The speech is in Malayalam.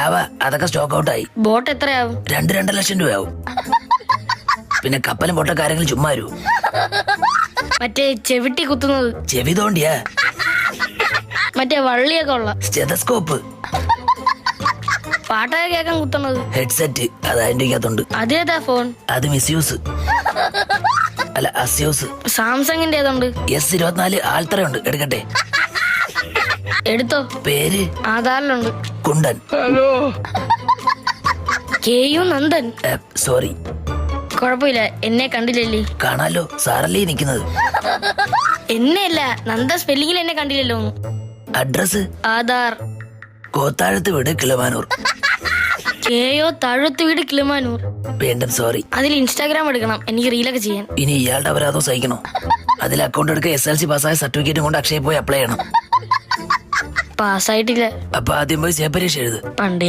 ജാവ അതൊക്കെ സ്റ്റോക്ക് ഔട്ട് ആയി. ബോട്ട് എത്രയാവും? 2 ലക്ഷം രൂപയാവും. പിന്നെ കപ്പലും പൊട്ട കാര്യങ്ങൾ ചുമ്മാ വരൂ. മറ്റേ ചെവിട്ടി കുത്തുന്നത്? ചെവി തോണ്ടിയാ? മറ്റേ വള്ളിയൊക്കെ ഉള്ള സ്റ്റെതസ്കോപ്പ്. പാട്ടൊക്കെ കേൾക്കാൻ കുത്തണത്? ഹെഡ്സെറ്റ്. അത് അതിന്റെ അകത്തുണ്ട്. അതേതാ ഫോൺ? അത് മിസ്യൂസ് അല്ല അസ്യൂസ്. സാംസങ്ങിന്റെ ഏതുണ്ട്? S24 ആൾത്തറയുണ്ട്. എടുക്കട്ടെ? എടുത്തോ. പേര് ആധാറിലുണ്ട്. കുണ്ടൻ. ഹലോ. KU നന്ദൻ. സോറി. കുഴപ്പമില്ല, എന്നെ കണ്ടില്ലല്ലേ? കാണാലോ, സാറല്ലേ നിക്കുന്നത്. എന്നെയല്ല, നന്ദ സ്പെല്ലിങ്ങിൽ എന്നെ കണ്ടില്ലല്ലോ. അഡ്രസ് ആധാർ കോത്താഴത്ത് വീട് കിളമാനൂർ. KO താഴത്ത് വീട് കിളിമാനൂർ. വീണ്ടും സോറി. അതിൽ ഇൻസ്റ്റാഗ്രാം എടുക്കണം, എനിക്ക് റീലൊക്കെ ചെയ്യാൻ. ഇനി ഇയാളുടെ അപരാധം സഹിക്കണോ? അതിൽ അക്കൗണ്ട് എടുക്കുക, SLC പാസ്സായ സർട്ടിഫിക്കറ്റും കൊണ്ട് അക്ഷയ പോയി അപ്ലൈ ചെയ്യണം. പാസ്സായിട്ടില്ല. അപ്പൊ ആദ്യം പോയി പരീക്ഷ എഴുത്. പണ്ടേ